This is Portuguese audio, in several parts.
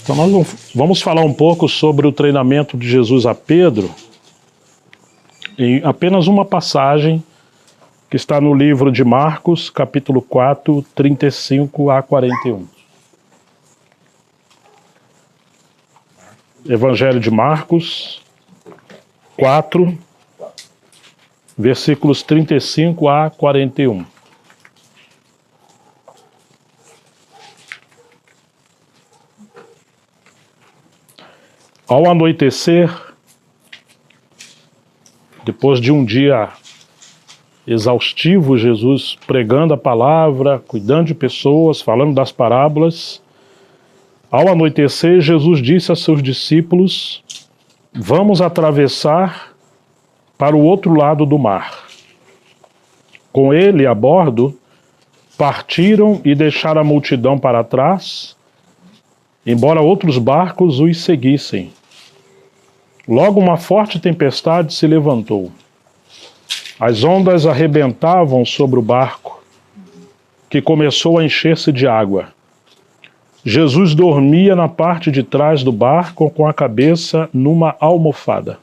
Então nós vamos falar um pouco sobre o treinamento de Jesus a Pedro em apenas uma passagem que está no livro de Marcos, capítulo 4, 35 a 41. Evangelho de Marcos 4, versículos 35 a 41. Ao anoitecer, depois de um dia exaustivo, Jesus pregando a palavra, cuidando de pessoas, falando das parábolas, ao anoitecer, Jesus disse a seus discípulos: vamos atravessar para o outro lado do mar. Com ele a bordo, partiram e deixaram a multidão para trás, embora outros barcos os seguissem. Logo uma forte tempestade se levantou. As ondas arrebentavam sobre o barco, que começou a encher-se de água. Jesus dormia na parte de trás do barco com a cabeça numa almofada.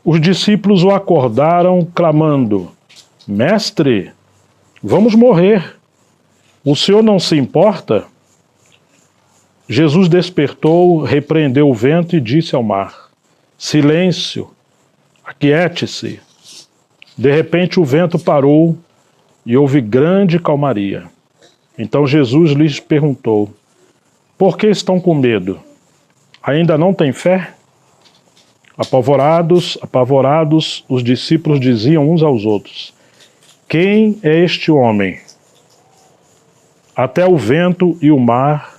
Os discípulos o acordaram, clamando: Mestre, vamos morrer. O senhor não se importa? Jesus despertou, repreendeu o vento e disse ao mar: Silêncio, aquiete-se. De repente o vento parou e houve grande calmaria. Então Jesus lhes perguntou: por que estão com medo? Ainda não têm fé? Apavorados, os discípulos diziam uns aos outros: quem é este homem? Até o vento e o mar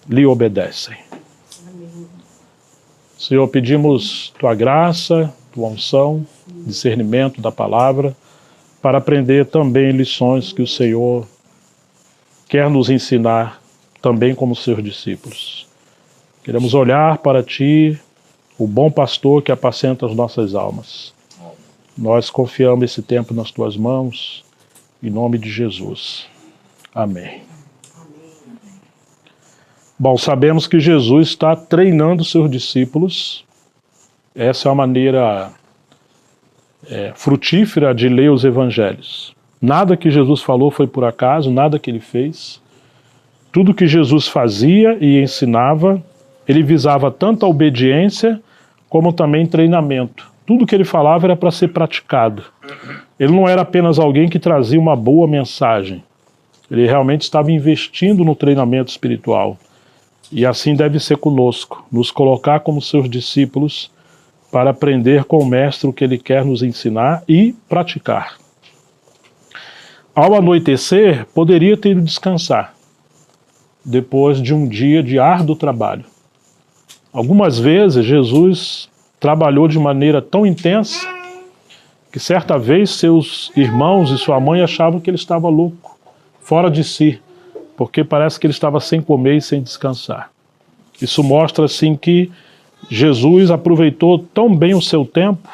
lhe obedecem. Amém. Senhor, pedimos tua graça, tua unção, discernimento da palavra, para aprender também lições que o Senhor quer nos ensinar também como seus discípulos. Queremos olhar para ti, o bom pastor que apacenta as nossas almas. Nós confiamos esse tempo nas tuas mãos, em nome de Jesus. Amém. Bom, sabemos que Jesus está treinando seus discípulos. Essa é uma maneira frutífera de ler os evangelhos. Nada que Jesus falou foi por acaso, nada que ele fez. Tudo que Jesus fazia e ensinava, ele visava tanto a obediência como também treinamento. Tudo que ele falava era para ser praticado. Ele não era apenas alguém que trazia uma boa mensagem. Ele realmente estava investindo no treinamento espiritual. E assim deve ser conosco, nos colocar como seus discípulos para aprender com o Mestre o que ele quer nos ensinar e praticar. Ao anoitecer, poderia ter ido descansar, depois de um dia de árduo trabalho. Algumas vezes Jesus trabalhou de maneira tão intensa que certa vez seus irmãos e sua mãe achavam que ele estava louco, fora de si, porque parece que ele estava sem comer e sem descansar. Isso mostra assim que Jesus aproveitou tão bem o seu tempo.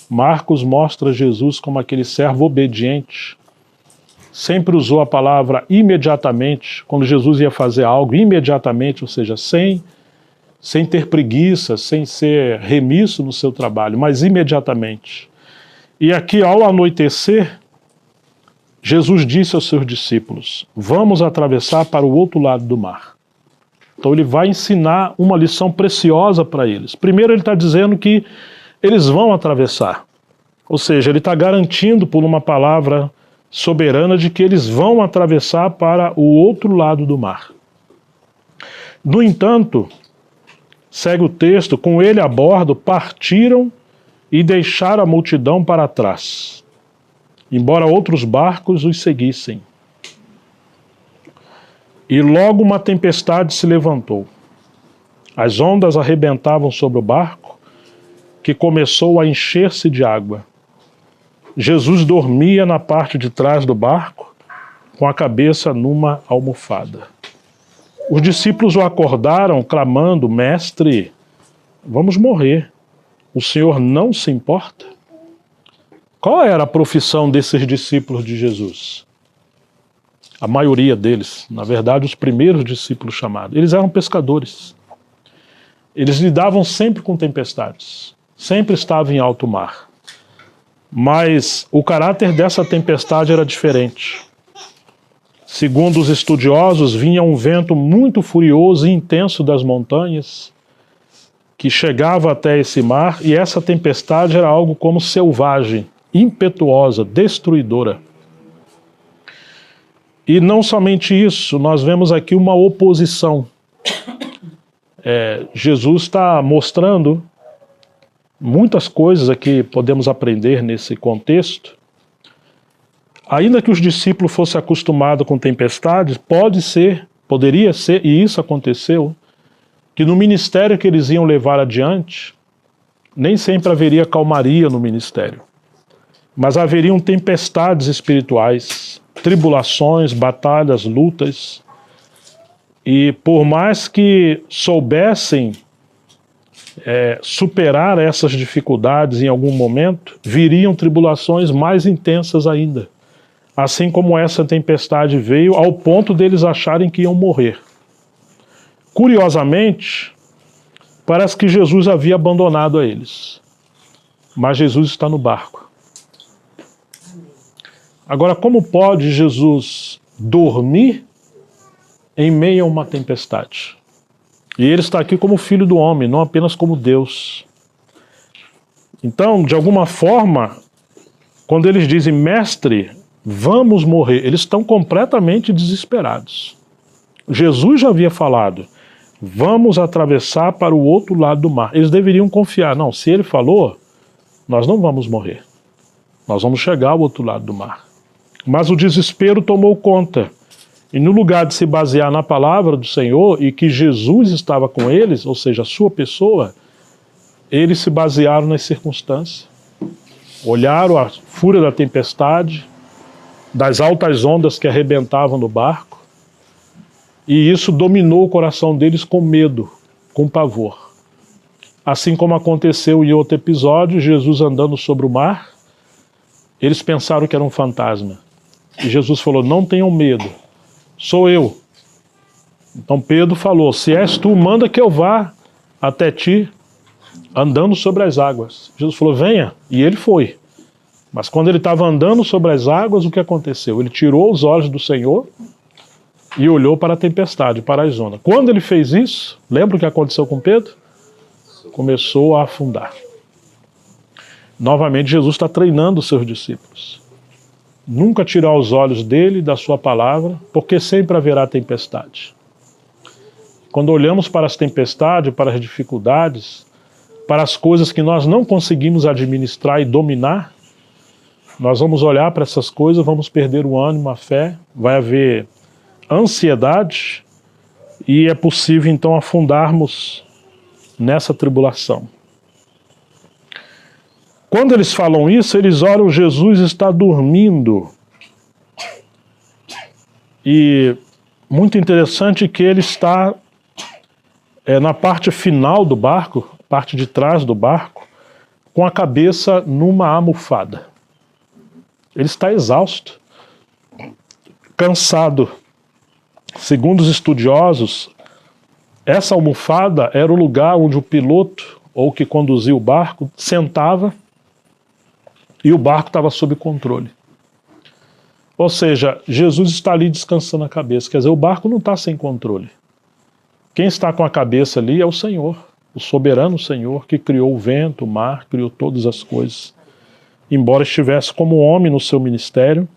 Marcos mostra Jesus como aquele servo obediente. Sempre usou a palavra imediatamente, quando Jesus ia fazer algo, imediatamente, ou seja, sem ter preguiça, sem ser remisso no seu trabalho, mas imediatamente. E aqui, ao anoitecer, Jesus disse aos seus discípulos: vamos atravessar para o outro lado do mar. Então ele vai ensinar uma lição preciosa para eles. Primeiro ele está dizendo que eles vão atravessar. Ou seja, ele está garantindo por uma palavra soberana de que eles vão atravessar para o outro lado do mar. No entanto, segue o texto, com ele a bordo, partiram e deixaram a multidão para trás, embora outros barcos os seguissem. E logo uma tempestade se levantou. As ondas arrebentavam sobre o barco, que começou a encher-se de água. Jesus dormia na parte de trás do barco, com a cabeça numa almofada. Os discípulos o acordaram, clamando: Mestre, vamos morrer. O Senhor não se importa? Qual era a profissão desses discípulos de Jesus? a maioria deles, na verdade os primeiros discípulos chamados, eles eram pescadores. Eles lidavam sempre com tempestades, sempre estavam em alto mar. Mas o caráter dessa tempestade era diferente. Segundo os estudiosos, vinha um vento muito furioso e intenso das montanhas, que chegava até esse mar, e essa tempestade era algo como selvagem, impetuosa, destruidora. E não somente isso, nós vemos aqui uma oposição. Jesus está mostrando muitas coisas aqui, podemos aprender nesse contexto. Ainda que os discípulos fossem acostumados com tempestades, poderia ser, e isso aconteceu, que no ministério que eles iam levar adiante, nem sempre haveria calmaria no ministério, mas haveriam tempestades espirituais, tribulações, batalhas, lutas, e por mais que soubessem superar essas dificuldades em algum momento, viriam tribulações mais intensas ainda, assim como essa tempestade veio ao ponto deles acharem que iam morrer. Curiosamente, parece que Jesus havia abandonado a eles, mas Jesus está no barco. Agora, como pode Jesus dormir em meio a uma tempestade? E ele está aqui como filho do homem, não apenas como Deus. Então, de alguma forma, quando eles dizem, mestre, vamos morrer, eles estão completamente desesperados. Jesus já havia falado, vamos atravessar para o outro lado do mar. Eles deveriam confiar, não, se ele falou, nós não vamos morrer. Nós vamos chegar ao outro lado do mar. Mas o desespero tomou conta. E no lugar de se basear na palavra do Senhor e que Jesus estava com eles, ou seja, a sua pessoa, eles se basearam nas circunstâncias. Olharam a fúria da tempestade, das altas ondas que arrebentavam no barco, e isso dominou o coração deles com medo, com pavor. Assim como aconteceu em outro episódio, Jesus andando sobre o mar, eles pensaram que era um fantasma. E Jesus falou, não tenham medo, sou eu. Então Pedro falou, se és tu, manda que eu vá até ti, andando sobre as águas. Jesus falou, venha, e ele foi. Mas quando ele estava andando sobre as águas, o que aconteceu? Ele tirou os olhos do Senhor e olhou para a tempestade, para as ondas. Quando ele fez isso, lembra o que aconteceu com Pedro? Começou a afundar. Novamente Jesus está treinando os seus discípulos. Nunca tirar os olhos dele, da sua palavra, porque sempre haverá tempestade. Quando olhamos para as tempestades, para as dificuldades, para as coisas que nós não conseguimos administrar e dominar, nós vamos olhar para essas coisas, vamos perder o ânimo, a fé, vai haver ansiedade e é possível então afundarmos nessa tribulação. Quando eles falam isso, eles olham, Jesus está dormindo. E muito interessante que ele está na parte final do barco, parte de trás do barco, com a cabeça numa almofada. Ele está exausto, cansado. Segundo os estudiosos, essa almofada era o lugar onde o piloto, ou que conduzia o barco, sentava e o barco estava sob controle. Ou seja, Jesus está ali descansando a cabeça, quer dizer, o barco não está sem controle. Quem está com a cabeça ali é o Senhor, o soberano Senhor, que criou o vento, o mar, criou todas as coisas. Embora estivesse como homem no seu ministério,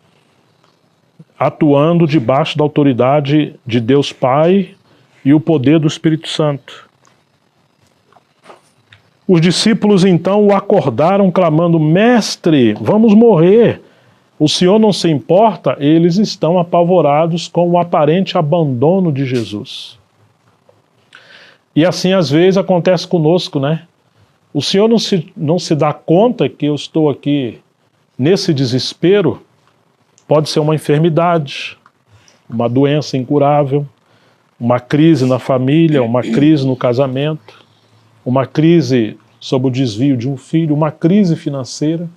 atuando debaixo da autoridade de Deus Pai e o poder do Espírito Santo. Os discípulos então o acordaram clamando, mestre, vamos morrer. O Senhor não se importa? Eles estão apavorados com o aparente abandono de Jesus. E assim às vezes acontece conosco, né? O Senhor não se dá conta que eu estou aqui nesse desespero. Pode ser uma enfermidade, uma doença incurável, uma crise na família, uma crise no casamento, uma crise sobre o desvio de um filho, uma crise financeira.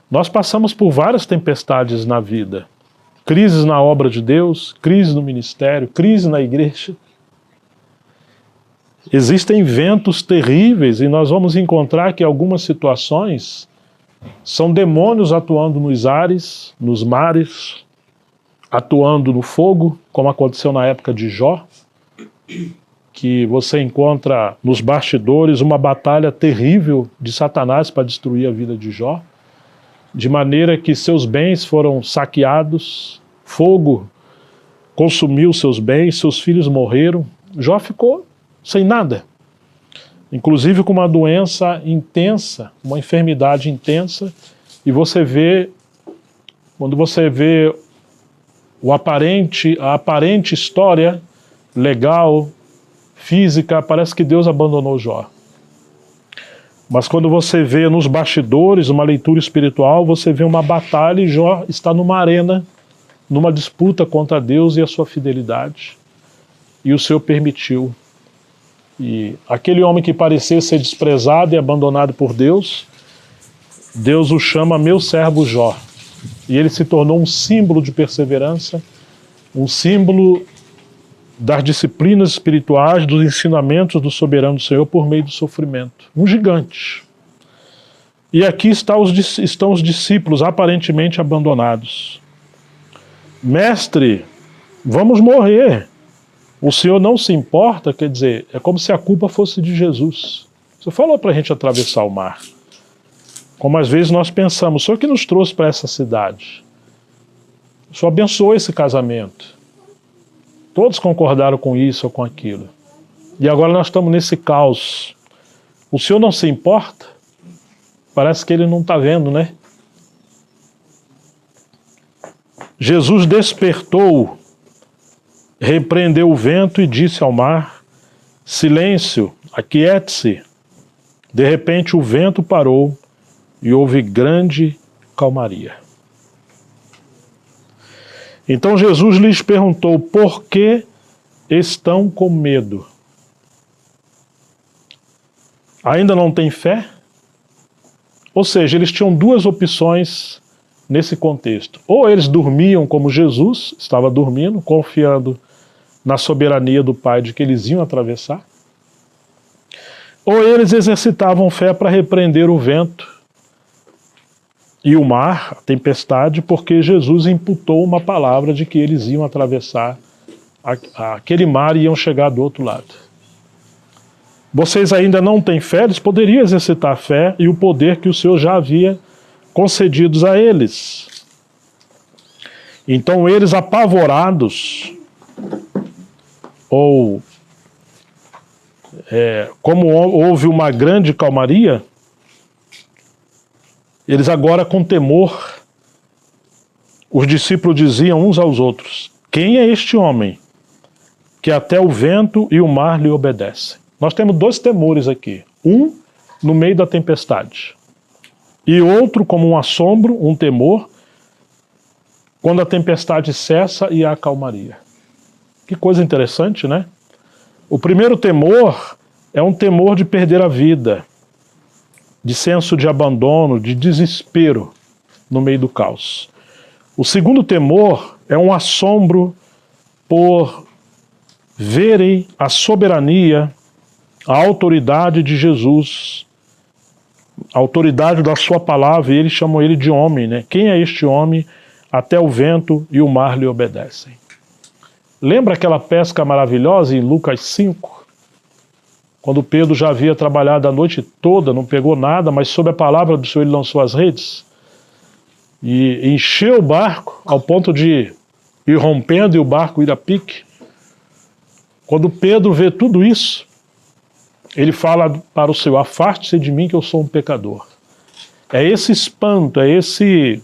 Nós passamos por várias tempestades na vida. crises na obra de Deus, crise no ministério, crise na igreja. Existem ventos terríveis e nós vamos encontrar que algumas situações são demônios atuando nos ares, nos mares, atuando no fogo, como aconteceu na época de Jó, que você encontra nos bastidores uma batalha terrível de Satanás para destruir a vida de Jó, de maneira que seus bens foram saqueados, fogo consumiu seus bens, seus filhos morreram, Jó ficou sem nada, inclusive com uma doença intensa, uma enfermidade intensa, e você vê, quando você vê a aparente história legal, física, parece que Deus abandonou Jó. Mas quando você vê nos bastidores, uma leitura espiritual, você vê uma batalha e Jó está numa arena, numa disputa contra Deus e a sua fidelidade. E o Senhor permitiu. E aquele homem que parecia ser desprezado e abandonado por Deus, Deus o chama meu servo Jó. E ele se tornou um símbolo de perseverança, um símbolo das disciplinas espirituais, dos ensinamentos do soberano Senhor por meio do sofrimento. Um gigante. E aqui estão os discípulos aparentemente abandonados. Mestre, vamos morrer. O Senhor não se importa, quer dizer, é como se a culpa fosse de Jesus. Você falou para a gente atravessar o mar. Como às vezes nós pensamos, o Senhor que nos trouxe para essa cidade. O Senhor abençoou esse casamento. Todos concordaram com isso ou com aquilo. E agora nós estamos nesse caos. O Senhor não se importa? Parece que ele não está vendo, né? Jesus despertou, repreendeu o vento e disse ao mar, silêncio, aquiete-se. De repente o vento parou e houve grande calmaria. Então Jesus lhes perguntou, por que estão com medo? Ainda não têm fé? Ou seja, eles tinham duas opções nesse contexto. Ou eles dormiam como Jesus estava dormindo, confiando na soberania do Pai de que eles iam atravessar. Ou eles exercitavam fé para repreender o vento e o mar, a tempestade, porque Jesus imputou uma palavra de que eles iam atravessar aquele mar e iam chegar do outro lado. Vocês ainda não têm fé? Eles poderiam exercitar a fé e o poder que o Senhor já havia concedido a eles. Então eles, apavorados, ou como houve uma grande calmaria, eles agora com temor, os discípulos diziam uns aos outros, quem é este homem que até o vento e o mar lhe obedecem? Nós temos dois temores aqui, um no meio da tempestade e outro como um assombro, um temor, quando a tempestade cessa e há calmaria. Que coisa interessante, né? O primeiro temor é um temor de perder a vida, de senso de abandono, de desespero no meio do caos. O segundo temor é um assombro por verem a soberania, a autoridade de Jesus, a autoridade da sua palavra, e eles chamam ele de homem, né? Quem é este homem? Até o vento e o mar lhe obedecem. Lembra aquela pesca maravilhosa em Lucas 5? Quando Pedro já havia trabalhado a noite toda, não pegou nada, mas sob a palavra do Senhor ele lançou as redes e encheu o barco ao ponto de ir rompendo e o barco ir a pique. Quando Pedro vê tudo isso, ele fala para o Senhor, afaste-se de mim que eu sou um pecador. É esse espanto, é esse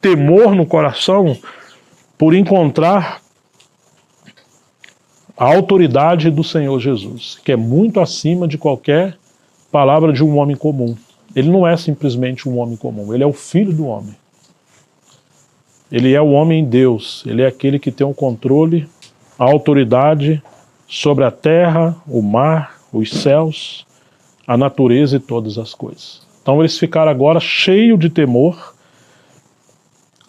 temor no coração por encontrar a autoridade do Senhor Jesus, que é muito acima de qualquer palavra de um homem comum. Ele não é simplesmente um homem comum, ele é o Filho do homem. Ele é o homem Deus, ele é aquele que tem o controle, a autoridade sobre a terra, o mar, os céus, a natureza e todas as coisas. Então eles ficaram agora cheios de temor,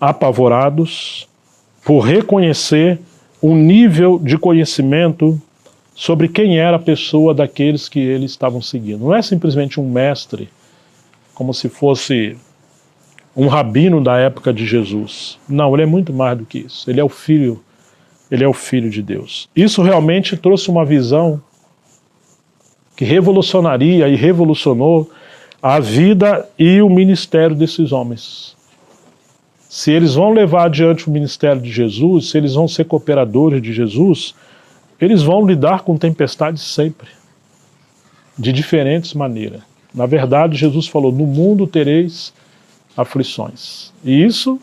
apavorados, por reconhecer um nível de conhecimento sobre quem era a pessoa daqueles que eles estavam seguindo. Não é simplesmente um mestre, como se fosse um rabino da época de Jesus. Não, ele é muito mais do que isso. Ele é o Filho de Deus. Isso realmente trouxe uma visão que revolucionaria e revolucionou a vida e o ministério desses homens. Se eles vão levar adiante o ministério de Jesus, se eles vão ser cooperadores de Jesus, eles vão lidar com tempestades sempre, de diferentes maneiras. Na verdade, Jesus falou, no mundo tereis aflições. E isso,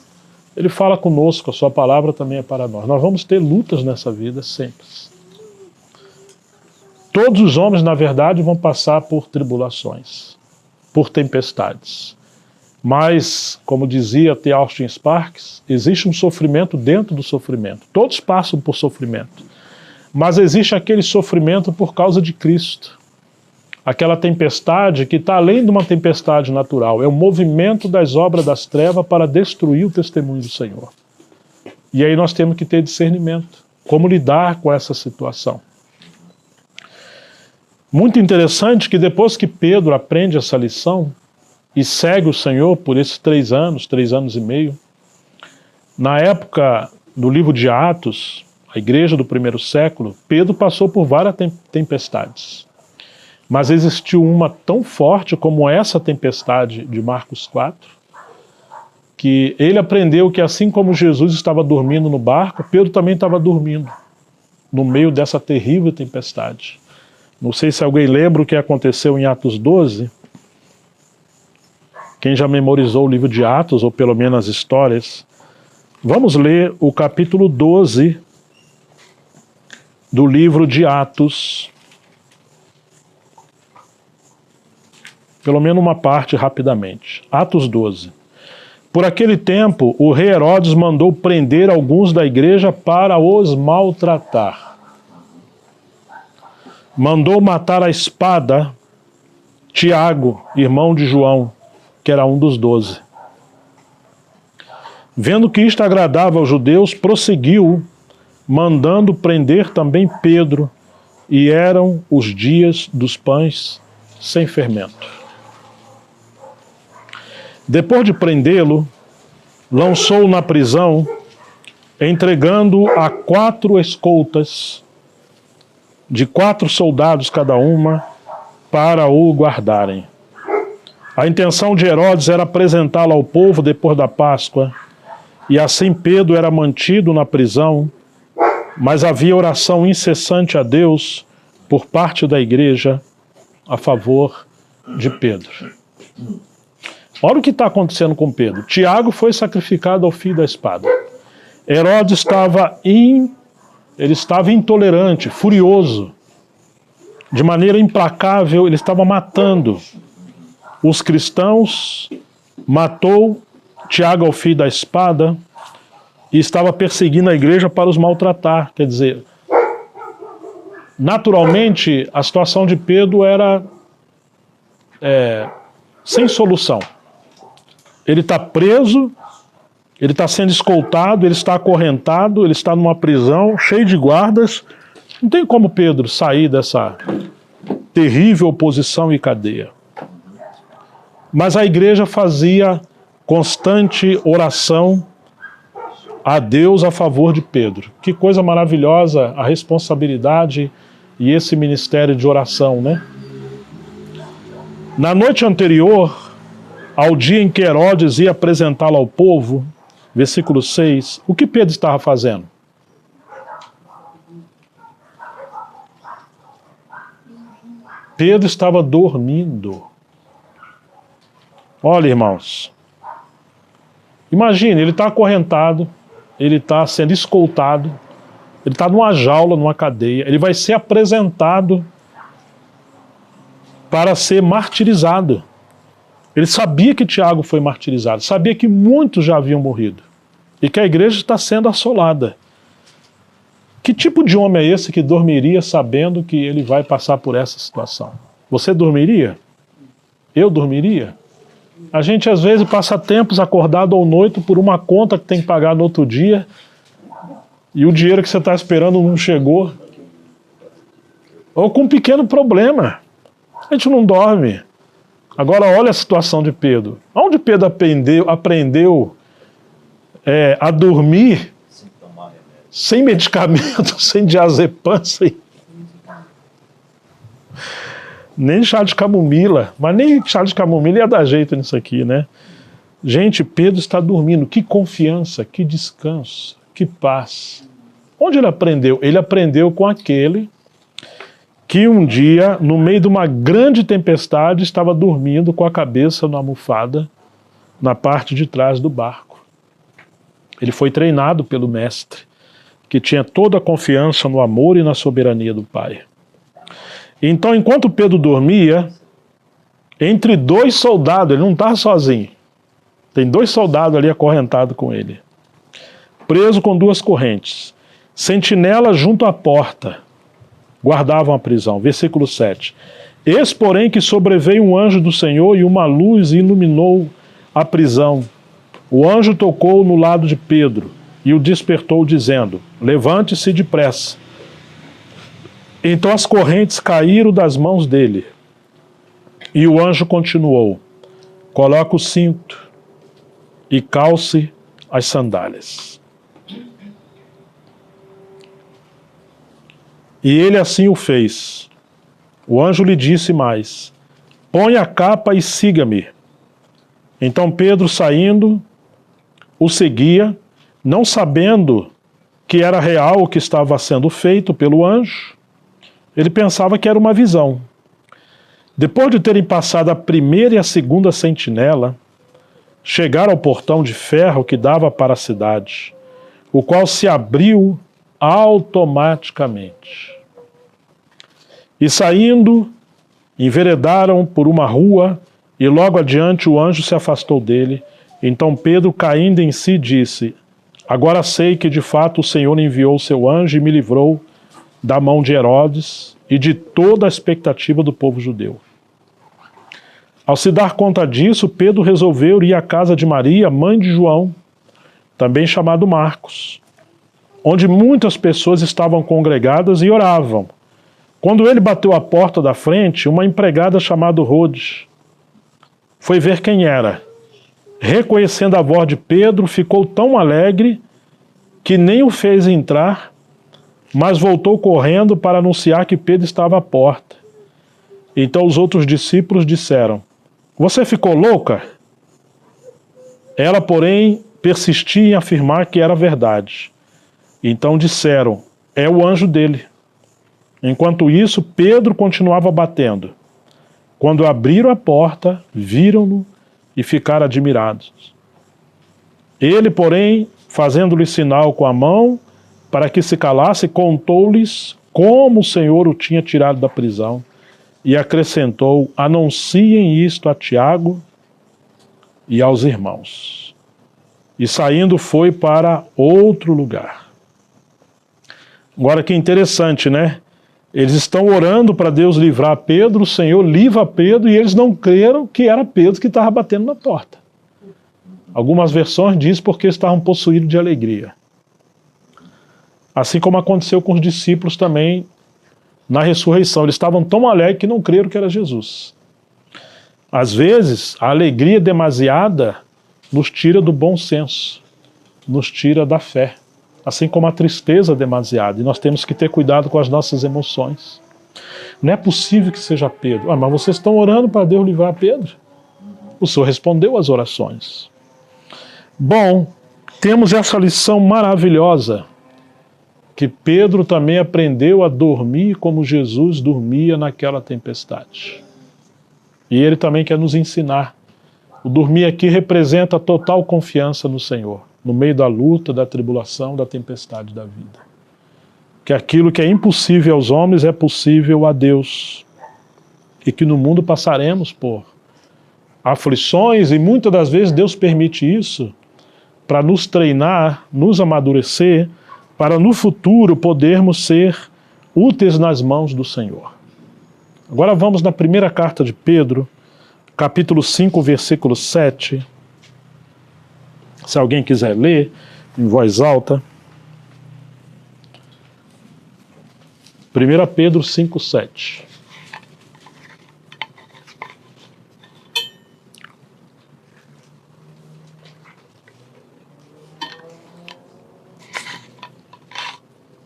ele fala conosco, a sua palavra também é para nós. Nós vamos ter lutas nessa vida sempre. Todos os homens, na verdade, vão passar por tribulações, por tempestades. Mas, como dizia T. Austin Sparks, existe um sofrimento dentro do sofrimento. Todos passam por sofrimento. Mas existe aquele sofrimento por causa de Cristo. Aquela tempestade que está além de uma tempestade natural. É o movimento das obras das trevas para destruir o testemunho do Senhor. E aí nós temos que ter discernimento. Como lidar com essa situação. Muito interessante que depois que Pedro aprende essa lição e segue o Senhor por esses 3 anos e meio, na época do livro de Atos, a igreja do primeiro século, Pedro passou por várias tempestades. Mas existiu uma tão forte como essa tempestade de Marcos 4, que ele aprendeu que assim como Jesus estava dormindo no barco, Pedro também estava dormindo no meio dessa terrível tempestade. Não sei se alguém lembra o que aconteceu em Atos 12. Quem já memorizou o livro de Atos, ou pelo menos as histórias, vamos ler o capítulo 12 do livro de Atos. Pelo menos uma parte rapidamente. Atos 12. Por aquele tempo, o rei Herodes mandou prender alguns da igreja para os maltratar. Mandou matar à espada Tiago, irmão de João, que era um dos 12. Vendo que isto agradava aos judeus, prosseguiu, mandando prender também Pedro, e eram os dias dos pães sem fermento. Depois de prendê-lo, lançou-o na prisão, entregando-o a 4 escoltas, de 4 soldados cada uma, para o guardarem. A intenção de Herodes era apresentá-lo ao povo depois da Páscoa, e assim Pedro era mantido na prisão, mas havia oração incessante a Deus por parte da igreja a favor de Pedro. Olha o que está acontecendo com Pedro. Tiago foi sacrificado ao fio da espada. Herodes estava intolerante, furioso. De maneira implacável, ele estava matando os cristãos, matou Tiago ao fio da espada e estava perseguindo a igreja para os maltratar. Quer dizer, naturalmente, a situação de Pedro era sem solução. Ele está preso, ele está sendo escoltado, ele está acorrentado, ele está numa prisão, cheio de guardas. Não tem como Pedro sair dessa terrível oposição e cadeia. Mas a igreja fazia constante oração a Deus a favor de Pedro. Que coisa maravilhosa a responsabilidade e esse ministério de oração, né? Na noite anterior, ao dia em que Herodes ia apresentá-lo ao povo, versículo 6, o que Pedro estava fazendo? Pedro estava dormindo. Olha, irmãos, imagine, ele está acorrentado, ele está sendo escoltado, ele está numa jaula, numa cadeia, ele vai ser apresentado para ser martirizado. Ele sabia que Tiago foi martirizado, sabia que muitos já haviam morrido e que a igreja está sendo assolada. Que tipo de homem é esse que dormiria sabendo que ele vai passar por essa situação? Você dormiria? Eu dormiria? A gente às vezes passa tempos acordado ou noite por uma conta que tem que pagar no outro dia e o dinheiro que você está esperando não chegou, ou com um pequeno problema, a gente não dorme. Agora olha a situação de Pedro. Onde Pedro aprendeu a dormir sem medicamento, sem diazepam, nem chá de camomila, mas nem chá de camomila ia dar jeito nisso aqui, né? Gente, Pedro está dormindo, que confiança, que descanso, que paz. Onde ele aprendeu? Ele aprendeu com aquele que um dia, no meio de uma grande tempestade, estava dormindo com a cabeça na almofada, na parte de trás do barco. Ele foi treinado pelo mestre, que tinha toda a confiança no amor e na soberania do Pai. Então, enquanto Pedro dormia, entre dois soldados, ele não estava sozinho, tem dois soldados ali acorrentados com ele, preso com duas correntes, sentinela junto à porta, guardavam a prisão. Versículo 7. Eis, porém, que sobreveio um anjo do Senhor e uma luz iluminou a prisão. O anjo tocou no lado de Pedro e o despertou, dizendo: levante-se depressa. Então as correntes caíram das mãos dele. E o anjo continuou: coloque o cinto e calce as sandálias. E ele assim o fez. O anjo lhe disse mais: põe a capa e siga-me. Então Pedro, saindo, o seguia, não sabendo que era real o que estava sendo feito pelo anjo. Ele pensava que era uma visão. Depois de terem passado a primeira e a segunda sentinela, chegaram ao portão de ferro que dava para a cidade, o qual se abriu automaticamente. E saindo, enveredaram por uma rua, e logo adiante o anjo se afastou dele. Então Pedro, caindo em si, disse: agora sei que de fato o Senhor enviou o seu anjo e me livrou da mão de Herodes e de toda a expectativa do povo judeu. Ao se dar conta disso, Pedro resolveu ir à casa de Maria, mãe de João, também chamado Marcos, onde muitas pessoas estavam congregadas e oravam. Quando ele bateu à porta da frente, uma empregada chamada Rode foi ver quem era. Reconhecendo a voz de Pedro, ficou tão alegre que nem o fez entrar, mas voltou correndo para anunciar que Pedro estava à porta. Então os outros discípulos disseram: você ficou louca? Ela, porém, persistia em afirmar que era verdade. Então disseram: é o anjo dele. Enquanto isso, Pedro continuava batendo. Quando abriram a porta, viram-no e ficaram admirados. Ele, porém, fazendo-lhe sinal com a mão para que se calasse, contou-lhes como o Senhor o tinha tirado da prisão e acrescentou: anunciem isto a Tiago e aos irmãos. E saindo foi para outro lugar. Agora que interessante, né? Eles estão orando para Deus livrar Pedro, o Senhor livra Pedro e eles não creram que era Pedro que estava batendo na porta. Algumas versões dizem porque estavam possuídos de alegria. Assim como aconteceu com os discípulos também na ressurreição. Eles estavam tão alegres que não creram que era Jesus. Às vezes, a alegria demasiada nos tira do bom senso, nos tira da fé. Assim como a tristeza demasiada. E nós temos que ter cuidado com as nossas emoções. Não é possível que seja Pedro. Ah, mas vocês estão orando para Deus livrar Pedro? O Senhor respondeu às orações. Bom, temos essa lição maravilhosa, que Pedro também aprendeu a dormir como Jesus dormia naquela tempestade. E ele também quer nos ensinar. O dormir aqui representa a total confiança no Senhor, no meio da luta, da tribulação, da tempestade da vida. Que aquilo que é impossível aos homens é possível a Deus. E que no mundo passaremos por aflições, e muitas das vezes Deus permite isso para nos treinar, nos amadurecer, para no futuro podermos ser úteis nas mãos do Senhor. Agora vamos na primeira carta de Pedro, capítulo 5, versículo 7. Se alguém quiser ler em voz alta. 1 Pedro 5,7.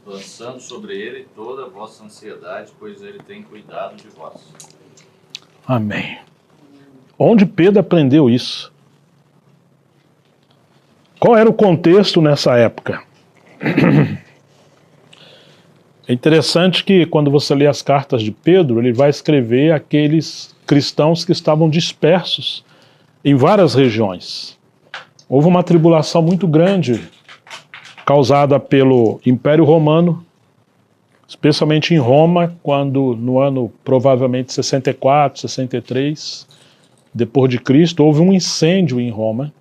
Lançando sobre ele toda a vossa ansiedade, pois ele tem cuidado de vós. Amém. Onde Pedro aprendeu isso? Qual era o contexto nessa época? É interessante que quando você lê as cartas de Pedro, ele vai escrever aqueles cristãos que estavam dispersos em várias regiões. Houve uma tribulação muito grande causada pelo Império Romano, especialmente em Roma, quando no ano provavelmente 64, 63, depois de Cristo, houve um incêndio em Roma.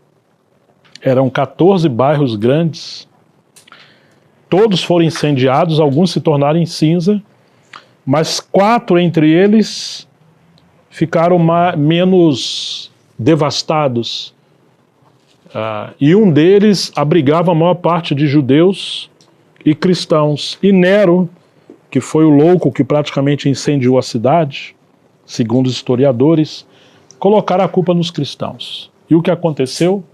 Eram 14 bairros grandes, todos foram incendiados, alguns se tornaram em cinza, mas 4 entre eles ficaram menos devastados. E um deles abrigava a maior parte de judeus e cristãos. E Nero, que foi o louco que praticamente incendiou a cidade, segundo os historiadores, colocaram a culpa nos cristãos. E o que aconteceu?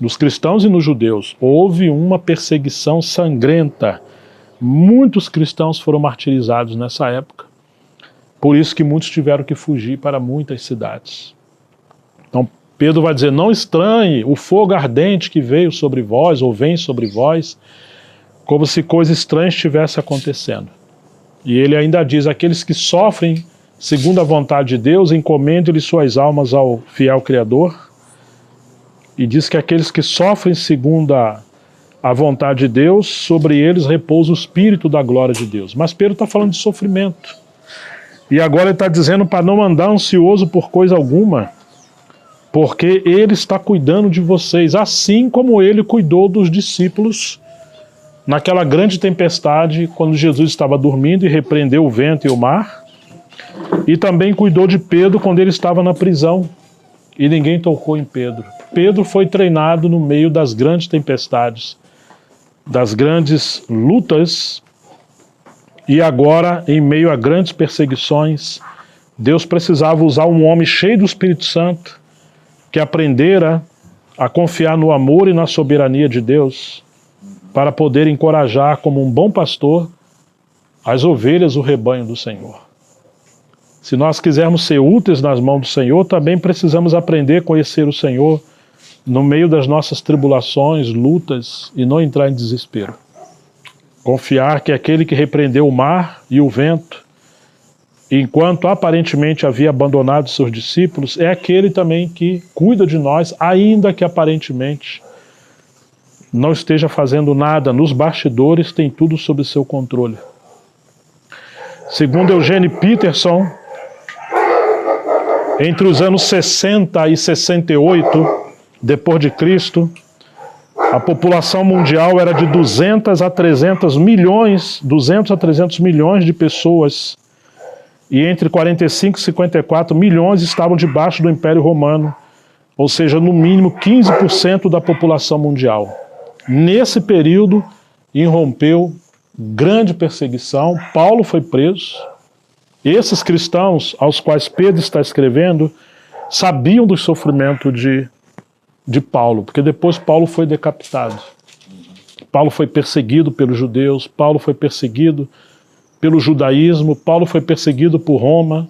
Nos cristãos e nos judeus, houve uma perseguição sangrenta. Muitos cristãos foram martirizados nessa época. Por isso que muitos tiveram que fugir para muitas cidades. Então Pedro vai dizer, não estranhe o fogo ardente que veio sobre vós, ou vem sobre vós, como se coisa estranha estivesse acontecendo. E ele ainda diz, aqueles que sofrem segundo a vontade de Deus, encomendem-lhe suas almas ao fiel Criador. E diz que aqueles que sofrem segundo a vontade de Deus, sobre eles repousa o Espírito da glória de Deus. Mas Pedro está falando de sofrimento. E agora ele está dizendo para não andar ansioso por coisa alguma, porque ele está cuidando de vocês, assim como ele cuidou dos discípulos naquela grande tempestade, quando Jesus estava dormindo e repreendeu o vento e o mar, e também cuidou de Pedro quando ele estava na prisão, e ninguém tocou em Pedro. Pedro foi treinado no meio das grandes tempestades, das grandes lutas, e agora, em meio a grandes perseguições, Deus precisava usar um homem cheio do Espírito Santo, que aprendera a confiar no amor e na soberania de Deus, para poder encorajar como um bom pastor as ovelhas, o rebanho do Senhor. Se nós quisermos ser úteis nas mãos do Senhor, também precisamos aprender a conhecer o Senhor no meio das nossas tribulações, lutas, e não entrar em desespero. Confiar que aquele que repreendeu o mar e o vento, enquanto aparentemente havia abandonado seus discípulos, é aquele também que cuida de nós, ainda que aparentemente não esteja fazendo nada, nos bastidores tem tudo sob seu controle. Segundo Eugene Peterson, entre os anos 60 e 68, depois de Cristo, a população mundial era de 200 a 300 milhões de pessoas, e entre 45 e 54 milhões estavam debaixo do Império Romano, ou seja, no mínimo 15% da população mundial. Nesse período, irrompeu grande perseguição, Paulo foi preso. Esses cristãos aos quais Pedro está escrevendo sabiam do sofrimento de Paulo, porque depois Paulo foi decapitado. Paulo foi perseguido pelos judeus, Paulo foi perseguido pelo judaísmo, Paulo foi perseguido por Roma,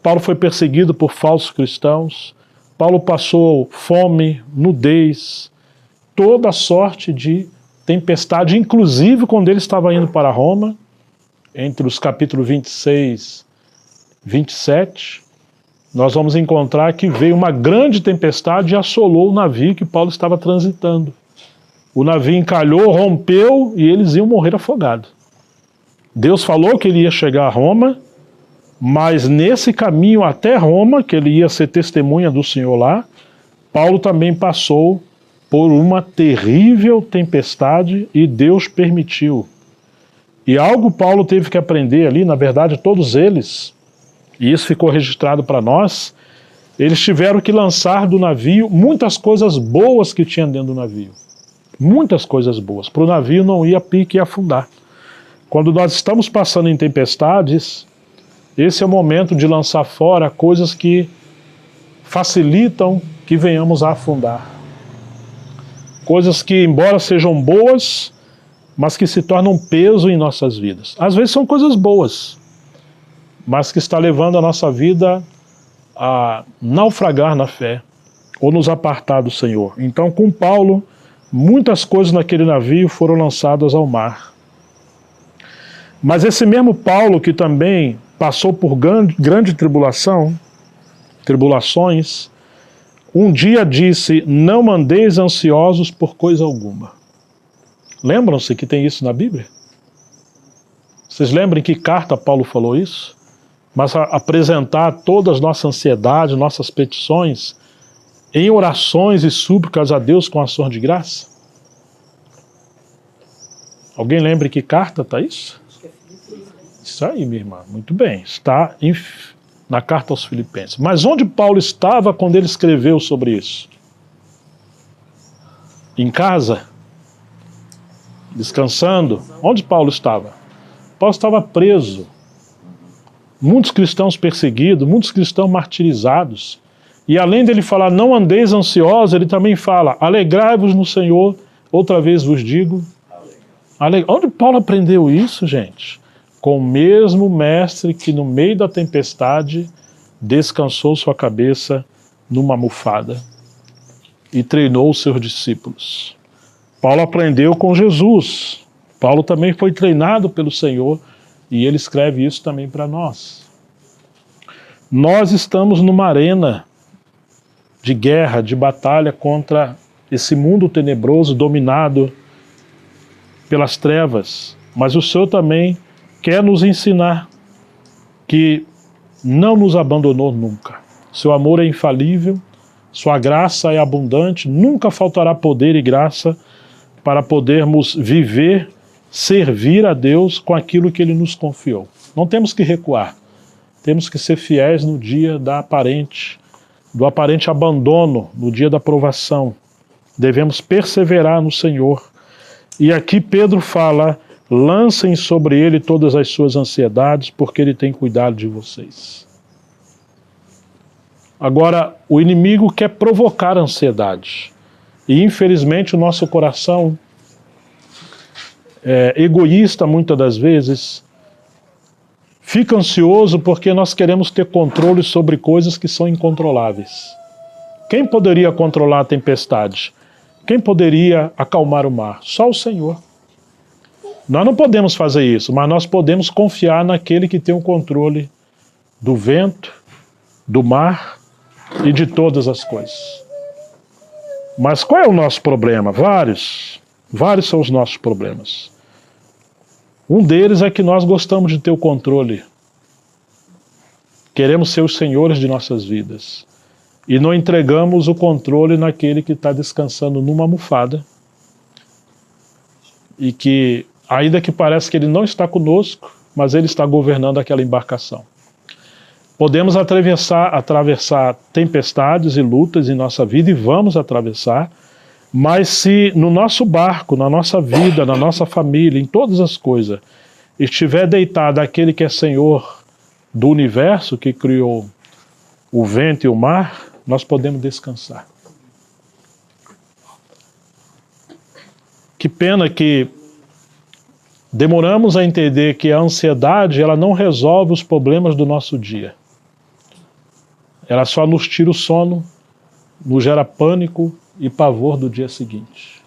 Paulo foi perseguido por falsos cristãos, Paulo passou fome, nudez, toda sorte de tempestade, inclusive quando ele estava indo para Roma, entre os capítulos 26 e 27, nós vamos encontrar que veio uma grande tempestade e assolou o navio que Paulo estava transitando. O navio encalhou, rompeu e eles iam morrer afogados. Deus falou que ele ia chegar a Roma, mas nesse caminho até Roma, que ele ia ser testemunha do Senhor lá, Paulo também passou por uma terrível tempestade e Deus permitiu. E algo Paulo teve que aprender ali, na verdade todos eles, e isso ficou registrado para nós, eles tiveram que lançar do navio muitas coisas boas que tinha dentro do navio. Muitas coisas boas, para o navio não ir a pique e afundar. Quando nós estamos passando em tempestades, esse é o momento de lançar fora coisas que facilitam que venhamos a afundar. Coisas que, embora sejam boas, mas que se tornam peso em nossas vidas. Às vezes são coisas boas, mas que está levando a nossa vida a naufragar na fé ou nos apartar do Senhor. Então, com Paulo, muitas coisas naquele navio foram lançadas ao mar. Mas esse mesmo Paulo, que também passou por grande tribulações, um dia disse: não andeis ansiosos por coisa alguma. Lembram-se que tem isso na Bíblia? Vocês lembram em que carta Paulo falou isso? Mas apresentar todas as nossas ansiedades, nossas petições, em orações e súplicas a Deus com ação de graça? Alguém lembra em que carta está isso? Isso aí, minha irmã, muito bem. Está na carta aos Filipenses. Mas onde Paulo estava quando ele escreveu sobre isso? Em casa? Descansando? Onde Paulo estava? Paulo estava preso. Muitos cristãos perseguidos, muitos cristãos martirizados. E além dele falar, não andeis ansiosos, ele também fala, alegrai-vos no Senhor, outra vez vos digo. Onde Paulo aprendeu isso, gente? Com o mesmo mestre que no meio da tempestade descansou sua cabeça numa almofada e treinou os seus discípulos. Paulo aprendeu com Jesus. Paulo também foi treinado pelo Senhor e ele escreve isso também para nós. Nós estamos numa arena de guerra, de batalha contra esse mundo tenebroso dominado pelas trevas, mas o Senhor também quer nos ensinar que não nos abandonou nunca. Seu amor é infalível, sua graça é abundante, nunca faltará poder e graça para podermos viver, servir a Deus com aquilo que Ele nos confiou. Não temos que recuar, temos que ser fiéis no dia do aparente abandono, no dia da provação. Devemos perseverar no Senhor. E aqui Pedro fala, lancem sobre ele todas as suas ansiedades, porque ele tem cuidado de vocês. Agora, o inimigo quer provocar ansiedade. E infelizmente o nosso coração egoísta muitas das vezes fica ansioso porque nós queremos ter controle sobre coisas que são incontroláveis. Quem poderia controlar a tempestade? Quem poderia acalmar o mar? Só o Senhor. Nós não podemos fazer isso, mas nós podemos confiar naquele que tem o controle do vento, do mar e de todas as coisas. Mas qual é o nosso problema? Vários são os nossos problemas. Um deles é que nós gostamos de ter o controle. Queremos ser os senhores de nossas vidas. E não entregamos o controle naquele que está descansando numa almofada e que, ainda que pareça que ele não está conosco, mas ele está governando aquela embarcação. Podemos atravessar tempestades e lutas em nossa vida, e vamos atravessar, mas se no nosso barco, na nossa vida, na nossa família, em todas as coisas, estiver deitado aquele que é Senhor do universo, que criou o vento e o mar, nós podemos descansar. Que pena que demoramos a entender que a ansiedade, ela não resolve os problemas do nosso dia. Ela só nos tira o sono, nos gera pânico e pavor do dia seguinte.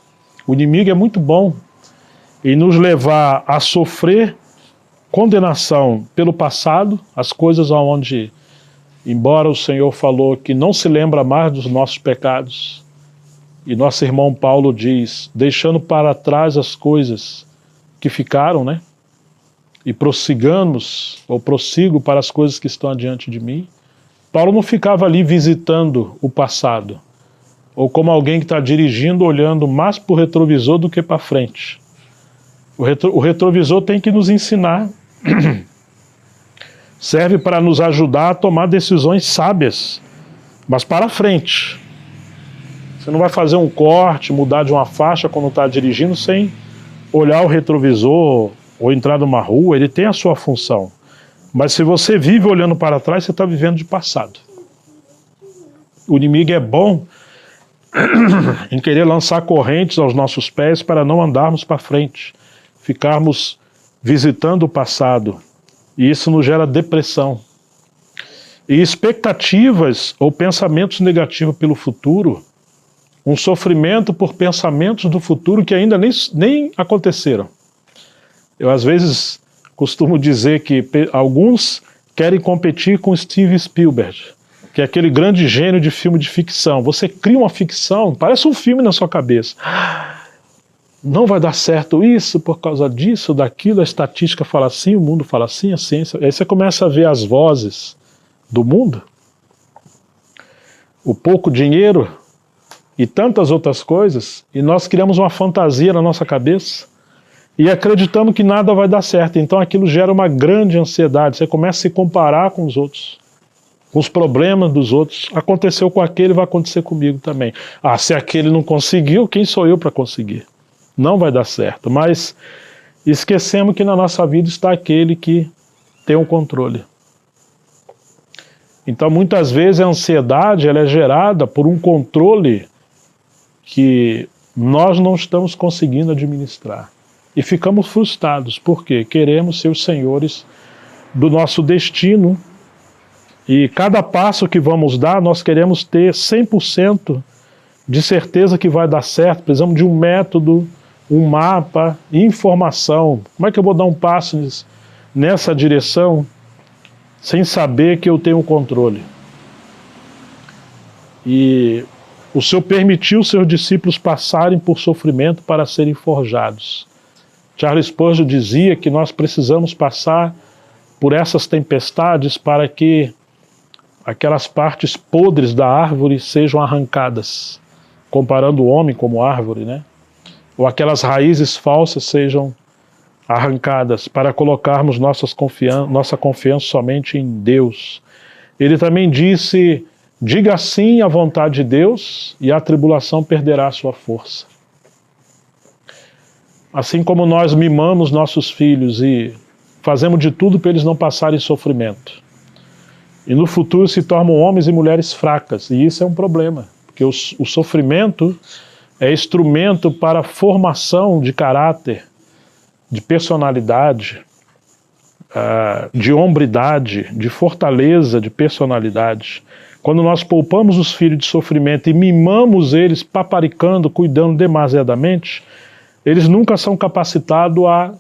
O inimigo é muito bom em nos levar a sofrer condenação pelo passado, as coisas onde, embora o Senhor falou que não se lembra mais dos nossos pecados, e nosso irmão Paulo diz, deixando para trás as coisas que ficaram, né? E prossigo para as coisas que estão adiante de mim. Paulo não ficava ali visitando o passado, ou como alguém que está dirigindo, olhando mais para o retrovisor do que para frente. O retrovisor tem que nos ensinar, serve para nos ajudar a tomar decisões sábias, mas para frente. Você não vai fazer um corte, mudar de uma faixa quando está dirigindo sem olhar o retrovisor, ou entrar numa rua, ele tem a sua função. Mas se você vive olhando para trás, você está vivendo de passado. O inimigo é bom em querer lançar correntes aos nossos pés para não andarmos para frente, ficarmos visitando o passado. E isso nos gera depressão. E expectativas ou pensamentos negativos pelo futuro, um sofrimento por pensamentos do futuro que ainda nem aconteceram. Eu às vezes costumo dizer que alguns querem competir com Steven Spielberg, que é aquele grande gênio de filme de ficção. Você cria uma ficção, parece um filme na sua cabeça. Não vai dar certo isso por causa disso, daquilo, a estatística fala assim, o mundo fala assim, a ciência... Aí você começa a ver as vozes do mundo, o pouco dinheiro e tantas outras coisas, e nós criamos uma fantasia na nossa cabeça e acreditamos que nada vai dar certo. Então aquilo gera uma grande ansiedade, você começa a se comparar com os outros, com os problemas dos outros. Aconteceu com aquele, vai acontecer comigo também. Ah, se aquele não conseguiu, quem sou eu para conseguir? Não vai dar certo. Mas esquecemos que na nossa vida está aquele que tem o controle. Então muitas vezes a ansiedade ela é gerada por um controle que nós não estamos conseguindo administrar. E ficamos frustrados, porque queremos ser os senhores do nosso destino. E cada passo que vamos dar, nós queremos ter 100% de certeza que vai dar certo. Precisamos de um método, um mapa, informação. Como é que eu vou dar um passo nessa direção sem saber que eu tenho o controle? E o Senhor permitiu seus discípulos passarem por sofrimento para serem forjados. Charles Spurgeon dizia que nós precisamos passar por essas tempestades para que aquelas partes podres da árvore sejam arrancadas, comparando o homem como árvore, né? Ou aquelas raízes falsas sejam arrancadas para colocarmos nossa confiança somente em Deus. Ele também disse: diga sim à vontade de Deus e a tribulação perderá a sua força. Assim como nós mimamos nossos filhos e fazemos de tudo para eles não passarem sofrimento, e no futuro se tornam homens e mulheres fracas, e isso é um problema, porque o sofrimento é instrumento para a formação de caráter, de personalidade, de hombridade, de fortaleza, de personalidade. Quando nós poupamos os filhos de sofrimento e mimamos eles, paparicando, cuidando demasiadamente, eles nunca são capacitados a